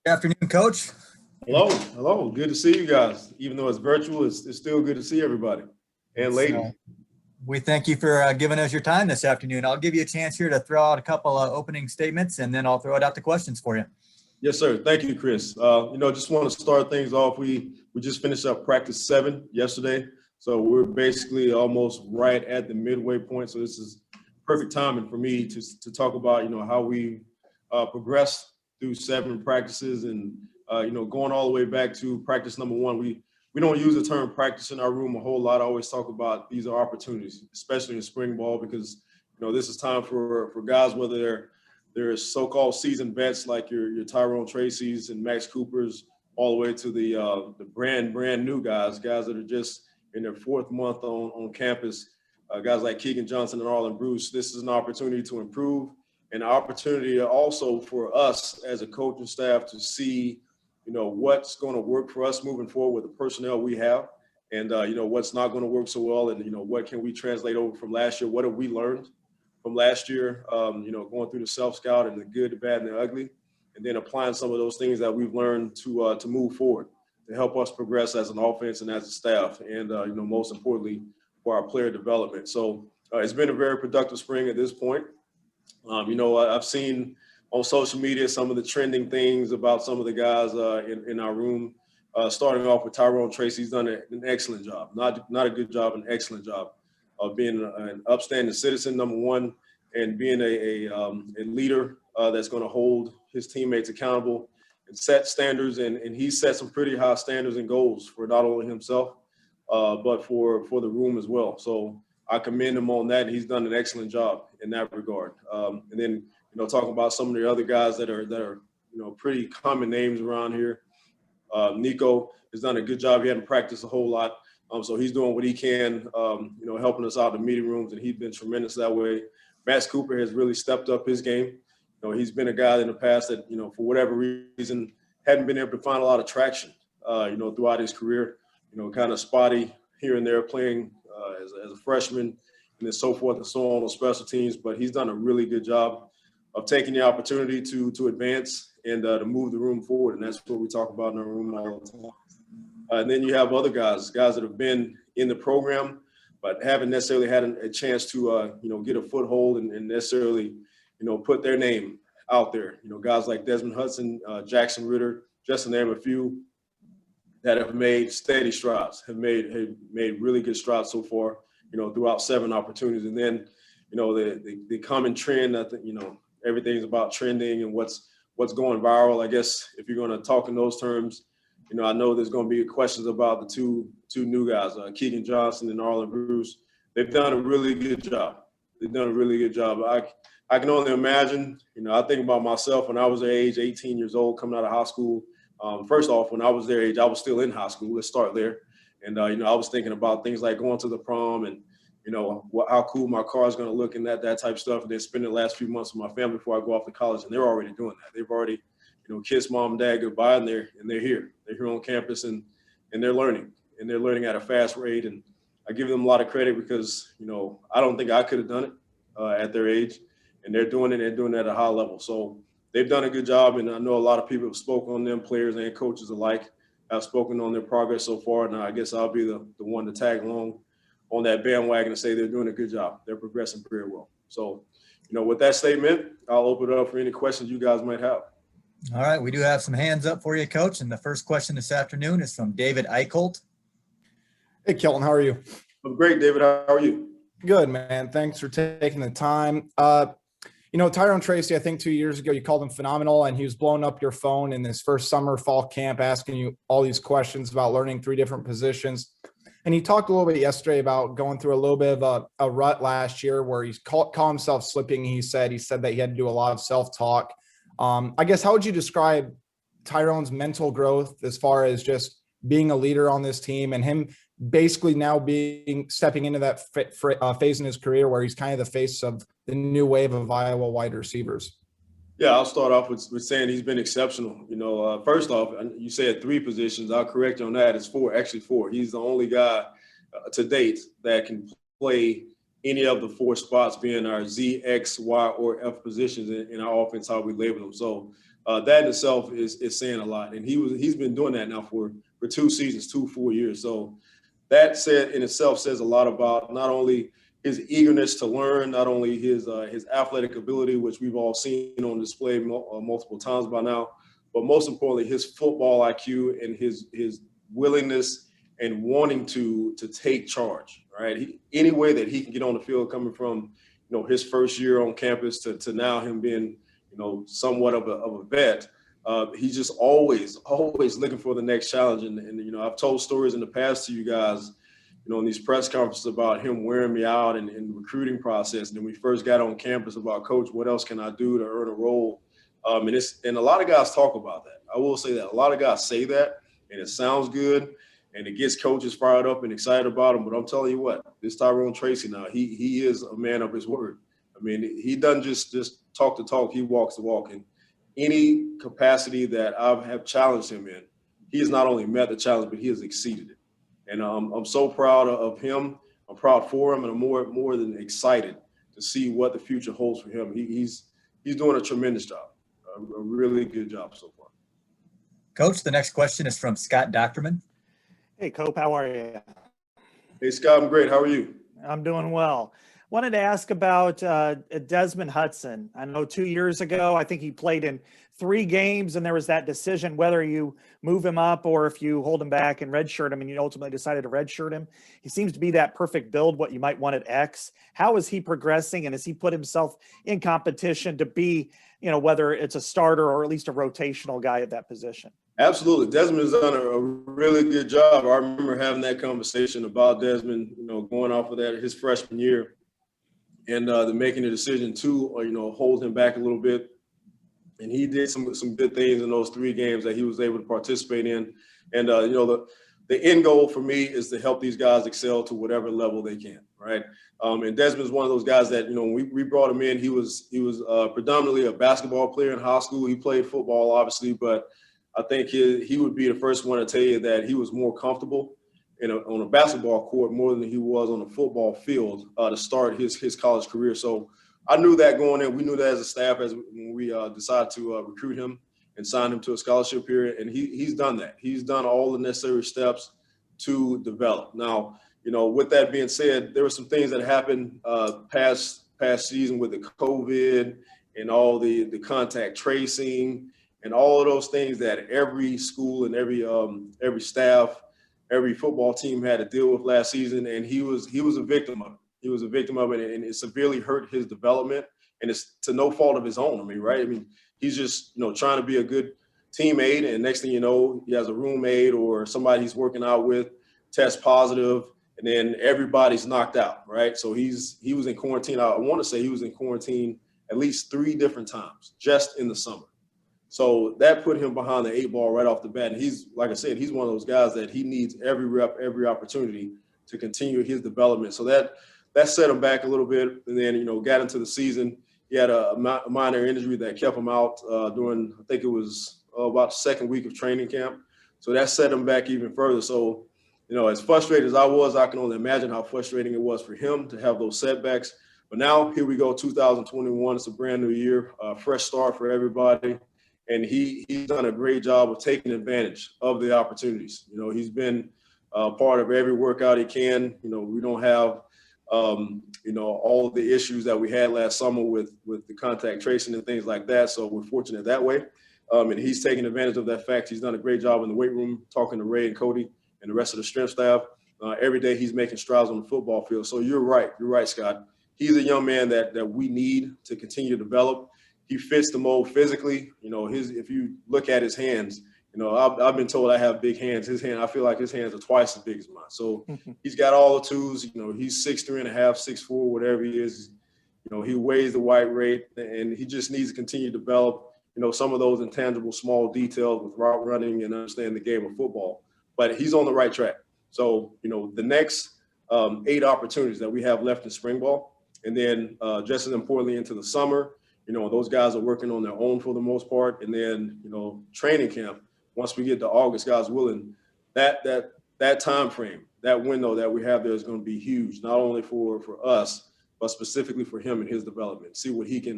Good afternoon, Coach. Hello. Good to see you guys. Even though it's virtual, it's still good to see everybody and lady. We thank you for giving us your time this afternoon. I'll give you a chance here to throw out a couple of opening statements, and then I'll throw it out to questions for you. Yes, sir. Thank you, Chris. Just want to start things off. We just finished up practice 7 yesterday, so we're basically almost right at the midway point. So this is perfect timing for me to talk about how we progressed through 7 practices and going all the way back to practice number 1. We don't use the term practice in our room a whole lot. I always talk about these are opportunities, especially in spring ball, because this is time for guys, whether they're so-called seasoned vets like your Tyrone Tracy's and Max Cooper's, all the way to the brand new guys that are just in their 4th month on campus, guys like Keagan Johnson and Arland Bruce. This is an opportunity to improve, and an opportunity also for us as a coaching staff to see what's going to work for us moving forward with the personnel we have, and what's not going to work so well, and what can we translate over from last year. What have we learned from last year, going through the self-scout and the good, the bad, and the ugly, and then applying some of those things that we've learned to move forward, to help us progress as an offense and as a staff, and most importantly, for our player development. So it's been a very productive spring at this point. I've seen on social media some of the trending things about some of the guys in our room. Starting off with Tyrone Tracy, he's done an excellent job. Not a good job, an excellent job of being an upstanding citizen, number one, and being a leader that's going to hold his teammates accountable and set standards. And he set some pretty high standards and goals for not only himself, but for the room as well. So I commend him on that. He's done an excellent job in that regard. And then, talking about some of the other guys that are pretty common names around here. Nico has done a good job. He hadn't practiced a whole lot. So he's doing what he can, helping us out in the meeting rooms, and he's been tremendous that way. Max Cooper has really stepped up his game. He's been a guy in the past that, for whatever reason, hadn't been able to find a lot of traction, throughout his career, kind of spotty here and there playing as a freshman and then so forth and so on special teams. But he's done a really good job of taking the opportunity to advance and to move the room forward. And that's what we talk about in our room all the time. And then you have other guys that have been in the program, but haven't necessarily had a chance to, get a foothold and necessarily, put their name out there. Guys like Desmond, Hudson, Jackson Ritter, just to name a few, that have made steady strides, have made really good strides so far, throughout 7 opportunities. And then, the common trend, I think, everything's about trending and what's going viral. I guess if you're going to talk in those terms, I know there's going to be questions about the two new guys, Keagan Johnson and Arland Bruce. They've done a really good job. I can only imagine, I think about myself when I was their age, 18 years old, coming out of high school. First off, when I was their age, I was still in high school. Let's start there. And, I was thinking about things like going to the prom and, how cool my car is going to look and that type of stuff. And then spending the last few months with my family before I go off to college. And they're already doing that. They've already, kissed mom and dad goodbye, and they're here. They're here on campus and they're learning. And they're learning at a fast rate. And I give them a lot of credit because, I don't think I could have done it at their age. And they're doing it at a high level. So they've done a good job. And I know a lot of people have spoken on them, players and coaches alike, have spoken on their progress so far. And I guess I'll be the one to tag along on that bandwagon and say they're doing a good job. They're progressing very well. So, with that statement, I'll open it up for any questions you guys might have. All right. We do have some hands up for you, Coach. And the first question this afternoon is from David Eicholt. Hey, Kelton, how are you? I'm great, David. How are you? Good, man. Thanks for taking the time. Tyrone Tracy, I think 2 years ago, you called him phenomenal, and he was blowing up your phone in this first summer fall camp, asking you all these questions about learning 3 different positions. And he talked a little bit yesterday about going through a little bit of a rut last year where he's called himself slipping. He said that he had to do a lot of self-talk. I guess, how would you describe Tyrone's mental growth as far as just being a leader on this team and him basically now stepping into that phase in his career where he's kind of the face of the new wave of Iowa wide receivers? Yeah, I'll start off with saying he's been exceptional. First off, you said 3 positions. I'll correct you on that. It's 4, actually 4. He's the only guy to date that can play any of the 4 spots, being our Z, X, Y, or F positions in our offense, how we label them. So that in itself is saying a lot. And he's been doing that now for 2 seasons, 2 full years. So that said in itself says a lot about not only his eagerness to learn, not only his athletic ability, which we've all seen on display multiple times by now, but most importantly, his football IQ and his willingness and wanting to take charge, right? Any way that he can get on the field, coming from, his first year on campus to now him being, somewhat of a vet, he's just always looking for the next challenge. And I've told stories in the past to you guys, in these press conferences about him wearing me out in the recruiting process. And then we first got on campus about, Coach, what else can I do to earn a role? And a lot of guys talk about that. I will say that a lot of guys say that, and it sounds good, and it gets coaches fired up and excited about him. But I'm telling you what, this Tyrone Tracy now, he is a man of his word. I mean, he doesn't just talk the talk, he walks the walk. In any capacity that I have challenged him in, he has not only met the challenge, but he has exceeded it. And I'm so proud of him. I'm proud for him, and I'm more than excited to see what the future holds for him. He's doing a tremendous job, a really good job so far. Coach, the next question is from Scott Docterman. Hey, Cope, how are you? Hey, Scott, I'm great. How are you? I'm doing well. Wanted to ask about Desmond Hudson. I know 2 years ago, I think he played in 3 games, and there was that decision whether you move him up or if you hold him back and redshirt him, and you ultimately decided to redshirt him. He seems to be that perfect build, what you might want at X. How is he progressing, and has he put himself in competition to be, whether it's a starter or at least a rotational guy at that position? Absolutely. Desmond has done a really good job. I remember having that conversation about Desmond, going off of that his freshman year, and making the decision to, hold him back a little bit. And he did some good things in those 3 games that he was able to participate in. And, the end goal for me is to help these guys excel to whatever level they can, right? And Desmond is one of those guys that, when we brought him in, he was predominantly a basketball player in high school. He played football, obviously, but I think he would be the first one to tell you that he was more comfortable on a basketball court more than he was on a football field to start his college career. So I knew that going in. We knew that as a staff when we decided to recruit him and sign him to a scholarship period. And he's done that. He's done all the necessary steps to develop. Now, with that being said, there were some things that happened past season with the COVID and all the contact tracing and all of those things that every school and every staff, every football team had to deal with last season. And he was a victim of it. He was a victim of it, and it severely hurt his development, and it's to no fault of his own. I mean, right? I mean, he's just, trying to be a good teammate, and next thing you know, he has a roommate or somebody he's working out with test positive, and then everybody's knocked out, right? So he was in quarantine. I want to say he was in quarantine at least 3 different times just in the summer. So that put him behind the 8 ball right off the bat. And he's, like I said, he's one of those guys that he needs every rep, every opportunity to continue his development. So that set him back a little bit. And then, got into the season. He had a minor injury that kept him out during, I think it was about the 2nd week of training camp. So that set him back even further. So, as frustrated as I was, I can only imagine how frustrating it was for him to have those setbacks. But now here we go, 2021. It's a brand new year, fresh start for everybody. And he's done a great job of taking advantage of the opportunities. He's been part of every workout he can. We don't have, all of the issues that we had last summer with the contact tracing and things like that. So we're fortunate that way. And he's taking advantage of that fact. He's done a great job in the weight room, talking to Ray and Cody and the rest of the strength staff. Every day he's making strides on the football field. So you're right, Scott. He's a young man that we need to continue to develop. He fits the mold physically. If you look at his hands, I've been told I have big hands. I feel like his hands are twice as big as mine. So he's got all the tools. He's 6'3.5", 6'4", whatever he is. He weighs the white rate, and he just needs to continue to develop, some of those intangible small details with route running and understand the game of football. But he's on the right track. So, the next 8 opportunities that we have left in spring ball, and then just as importantly into the summer, those guys are working on their own for the most part. And then, training camp, once we get to August, guys willing, that time frame, that window that we have there is going to be huge, not only for us, but specifically for him and his development. See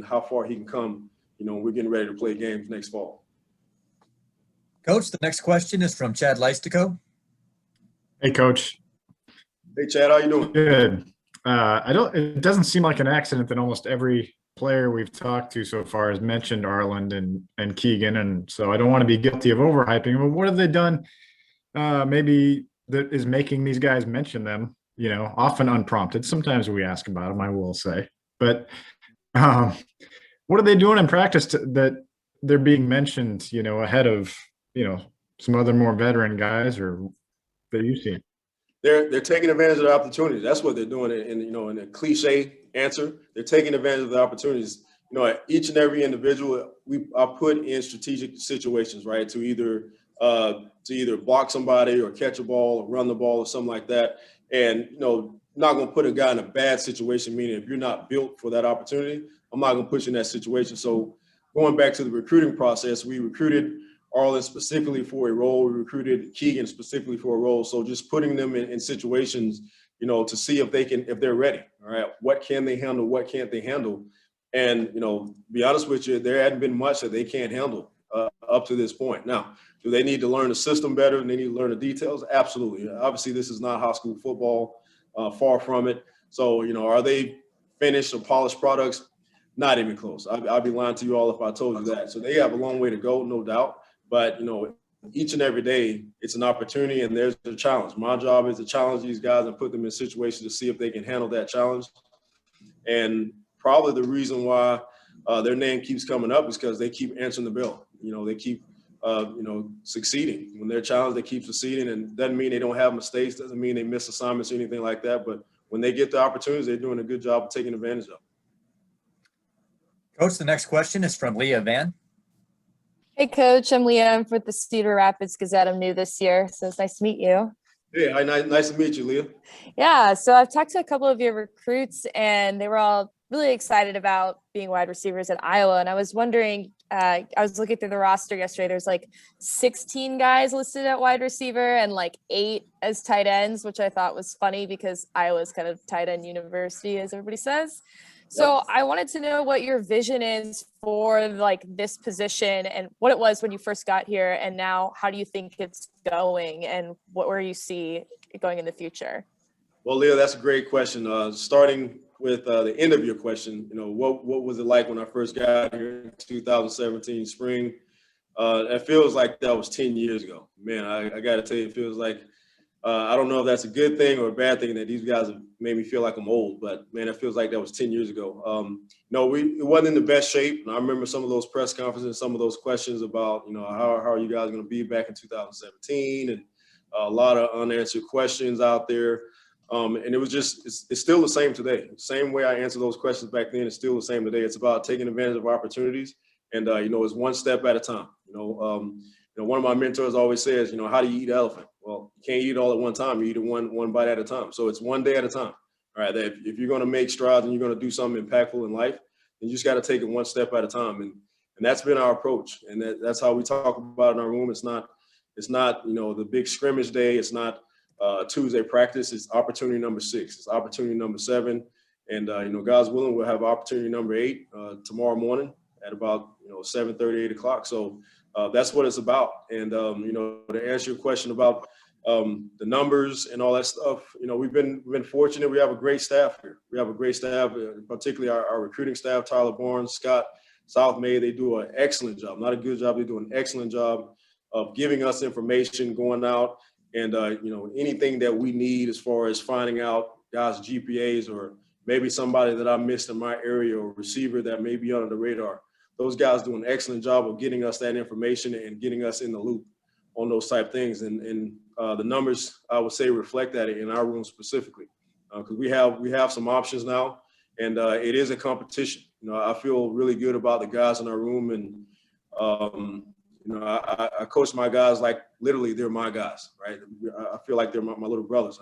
how far he can come, we're getting ready to play games next fall. Coach, the next question is from Chad Leistico. Hey, Coach. Hey, Chad, how you doing? Good. It doesn't seem like an accident that almost every player we've talked to so far has mentioned Arland and Keagan. And so I don't want to be guilty of overhyping, but what have they done maybe that is making these guys mention them, often unprompted? Sometimes we ask about them, I will say. But what are they doing in practice that they're being mentioned, ahead of, some other more veteran guys or that you've seen? They're taking advantage of the opportunities. That's what they're doing. In a cliche answer, they're taking advantage of the opportunities. Each and every individual, I put in strategic situations, right, to either block somebody or catch a ball or run the ball or something like that. And not going to put a guy in a bad situation. Meaning, if you're not built for that opportunity, I'm not going to put you in that situation. So, going back to the recruiting process, we recruited Arland specifically for a role. We recruited Keagan specifically for a role. So just putting them in situations, to see if they're ready. All right. What can they handle? What can't they handle? And, be honest with you, there hadn't been much that they can't handle up to this point. Now, do they need to learn the system better and they need to learn the details? Absolutely. Obviously, this is not high school football, far from it. So, are they finished or polished products? Not even close. I'd be lying to you all if I told you that. So they have a long way to go, no doubt. But, each and every day, it's an opportunity and there's a challenge. My job is to challenge these guys and put them in situations to see if they can handle that challenge. And probably the reason why their name keeps coming up is because they keep answering the bell. They keep, succeeding. When they're challenged, they keep succeeding. And doesn't mean they don't have mistakes, doesn't mean they miss assignments or anything like that. But when they get the opportunities, they're doing a good job of taking advantage of them. Coach, the next question is from Leah Van. Hey, Coach. I'm Leah. I'm with the Cedar Rapids Gazette. I'm new this year, so it's nice to meet you. Hey, nice to meet you, Leah. Yeah, so I've talked to a couple of your recruits, and they were all really excited about being wide receivers at Iowa. And I was wondering, I was looking through the roster yesterday. There's like 16 guys listed at wide receiver and like 8 as tight ends, which I thought was funny because Iowa's kind of tight end university, as everybody says. So I wanted to know what your vision is for like this position and what it was when you first got here, and now how do you think it's going and where you see it going in the future? Well, Leah, that's a great question. Starting with the end of your question, what was it like when I first got here in 2017 spring? It feels like that was 10 years ago. Man, I got to tell you, it feels like I don't know if that's a good thing or a bad thing that these guys have made me feel like I'm old, but man, it feels like that was 10 years ago. It wasn't in the best shape. And I remember some of those press conferences, some of those questions about, how are you guys going to be back in 2017, and a lot of unanswered questions out there. And it was it's still the same today. Same way I answered those questions back then, it's still the same today. It's about taking advantage of opportunities, and it's one step at a time. One of my mentors always says, how do you eat elephant? Well, you can't eat it all at one time. You eat it one bite at a time. So it's one day at a time. All right. If you're going to make strides and you're going to do something impactful in life, then you just got to take it one step at a time. And that's been our approach. And that's how we talk about it in our room. It's not the big scrimmage day. It's not Tuesday practice. It's opportunity number 6. It's opportunity number 7. And, God's willing, we'll have opportunity number 8 tomorrow morning at about, 7:30, 8 o'clock. So that's what it's about. And, to answer your question about the numbers and all that stuff, we've been fortunate. We have a great staff here. We have a great staff, particularly our recruiting staff, Tyler Barnes, Scott Southmay. They do an excellent job, not a good job. They do an excellent job of giving us information, going out and, anything that we need as far as finding out guys' GPAs or maybe somebody that I missed in my area or receiver that may be under the radar. Those guys do an excellent job of getting us that information and getting us in the loop on those type things. And the numbers, I would say, reflect that in our room specifically, because we have some options now, and it is a competition. I feel really good about the guys in our room, and I coach my guys like literally they're my guys, right? I feel like they're my little brothers.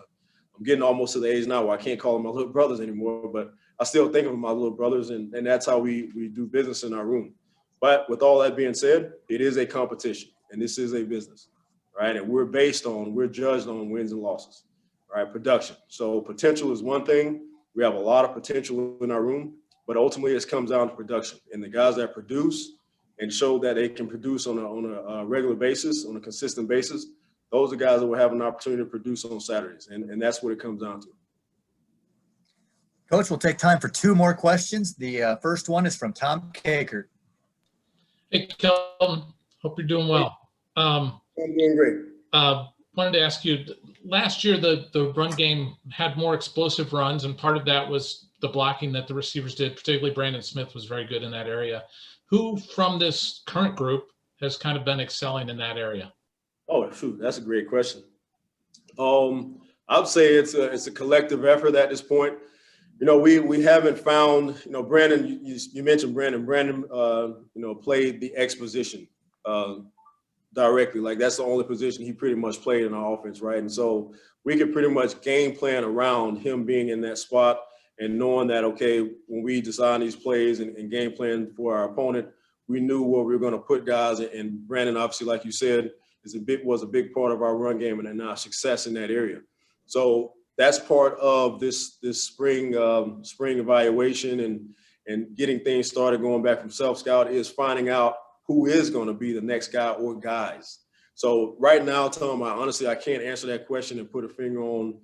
I'm getting almost to the age now where I can't call them my little brothers anymore, but I still think of them my little brothers, and that's how we do business in our room. But with all that being said, it is a competition, and this is a business, right? And we're judged on wins and losses, right? Production. So potential is one thing. We have a lot of potential in our room, but ultimately it comes down to production. And the guys that produce and show that they can produce on a regular basis, on a consistent basis, those are guys that will have an opportunity to produce on Saturdays. And that's what it comes down to. Coach, we'll take time for 2 more questions. The first one is from Tom Kakert. Hey, Kelton. Hope you're doing well. I'm doing great. Wanted to ask you, last year the run game had more explosive runs, and part of that was the blocking that the receivers did, particularly Brandon Smith was very good in that area. Who from this current group has kind of been excelling in that area? Oh, shoot, that's a great question. I'd say it's a collective effort at this point. We haven't found, Brandon, you mentioned Brandon. Brandon, played the X position directly. Like, that's the only position he pretty much played in our offense, right? And so we could pretty much game plan around him being in that spot and knowing that, okay, when we design these plays and game plan for our opponent, we knew where we were going to put guys. And Brandon, obviously, like you said, was a big part of our run game and our success in that area. So that's part of this spring evaluation and getting things started, going back from self-scout, is finding out who is going to be the next guy or guys. So right now, Tom, honestly, I can't answer that question and put a finger on,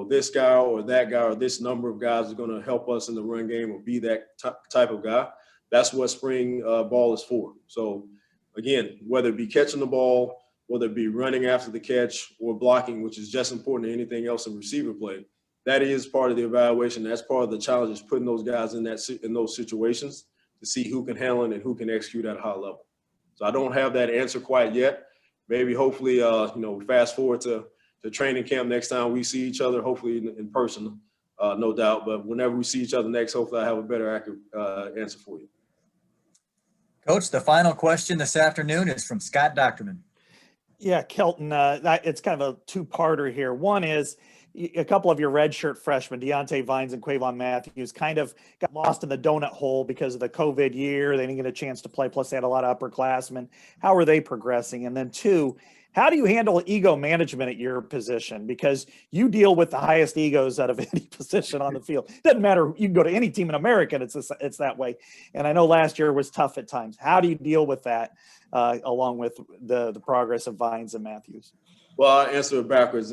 this guy or that guy or this number of guys is going to help us in the run game or be that type of guy. That's what spring ball is for. So again, whether it be catching the ball, whether it be running after the catch or blocking, which is just important to anything else in receiver play, that is part of the evaluation. That's part of the challenge, is putting those guys in those situations to see who can handle it and who can execute at a high level. So I don't have that answer quite yet. Maybe hopefully, we fast forward to the training camp next time we see each other, hopefully in person, no doubt. But whenever we see each other next, hopefully I have a better accurate answer for you. Coach, the final question this afternoon is from Scott Docterman. Yeah, Kelton, it's kind of a 2-parter here. One is a couple of your redshirt freshmen, Deontay Vines and Quavon Matthews, kind of got lost in the donut hole because of the COVID year. They didn't get a chance to play. Plus, they had a lot of upperclassmen. How are they progressing? And then 2, how do you handle ego management at your position? Because you deal with the highest egos out of any position on the field. Doesn't matter. You can go to any team in America, and it's that way. And I know last year was tough at times. How do you deal with that along with the progress of Vines and Matthews? Well, I'll answer it backwards.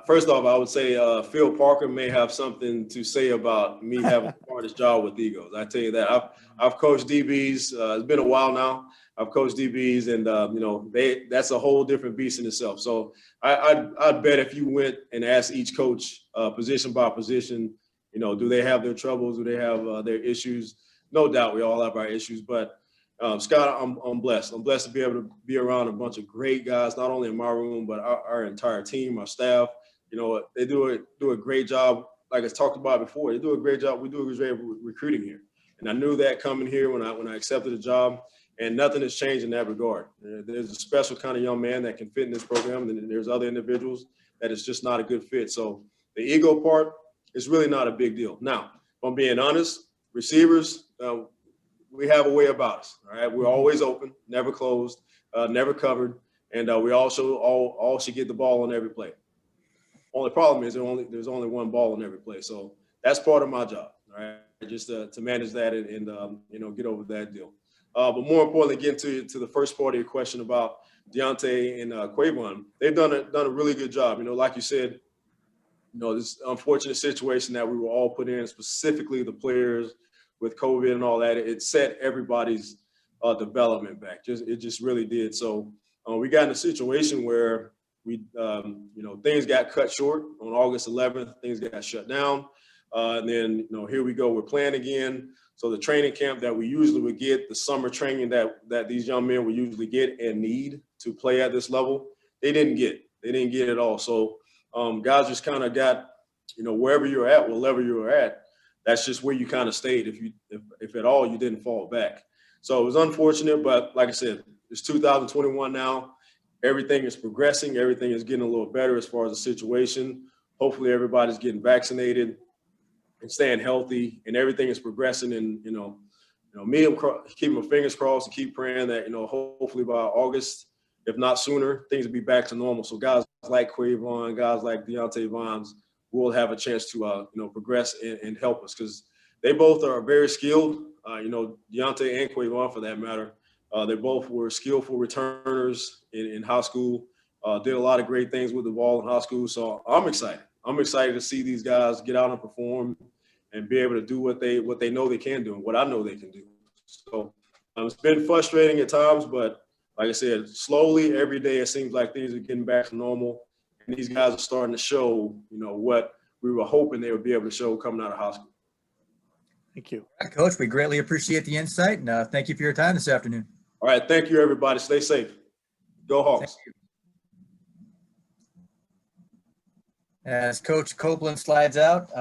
First off, I would say Phil Parker may have something to say about me having the hardest job with egos. I tell you that. I've coached DBs. It's been a while now. I've coached DBs, and that's a whole different beast in itself. So I'd bet if you went and asked each coach position by position, do they have their troubles? Do they have their issues? No doubt, we all have our issues, but Scott, I'm blessed. I'm blessed to be able to be around a bunch of great guys, not only in my room, but our entire team, our staff. They do a great job. Like I talked about before, they do a great job. We do a great job recruiting here. And I knew that coming here when I accepted the job, and nothing has changed in that regard. There's a special kind of young man that can fit in this program, and there's other individuals that is just not a good fit. So the ego part is really not a big deal. Now, if I'm being honest, receivers, we have a way about us, all right? We're always open, never closed, never covered, and we also all should get the ball on every play. Only problem is there's only one ball on every play, so that's part of my job, all right? Just to manage that and get over that deal. But more importantly, getting to the first part of your question about Deontay and Quavon, they've done a really good job. Like you said, this unfortunate situation that we were all put in, specifically the players, with COVID and all that, it set everybody's development back. It just really did. So we got in a situation where things got cut short on August 11th. Things got shut down, and then here we go. We're playing again. So the training camp that we usually would get, the summer training that these young men would usually get and need to play at this level, they didn't get. They didn't get it all. So guys just kind of got, wherever you're at, wherever you're at. That's just where you kind of stayed. If at all, you didn't fall back. So it was unfortunate, but like I said, it's 2021 now. Everything is progressing. Everything is getting a little better as far as the situation. Hopefully everybody's getting vaccinated and staying healthy, and everything is progressing. And, me, I'm keeping my fingers crossed and keep praying that, hopefully by August, if not sooner, things will be back to normal. So guys like Quavon, guys like Deontay Vines, will have a chance to progress and help us, because they both are very skilled. Deontay and Quavon, for that matter, they both were skillful returners in high school. Did a lot of great things with the ball in high school. So I'm excited. I'm excited to see these guys get out and perform and be able to do what they know they can do and what I know they can do. So it's been frustrating at times, but like I said, slowly every day it seems like things are getting back to normal, and these guys are starting to show, what we were hoping they would be able to show coming out of high school. Thank you. All right, Coach, we greatly appreciate the insight, and thank you for your time this afternoon. All right, thank you, everybody. Stay safe. Go Hawks. As Coach Copeland slides out.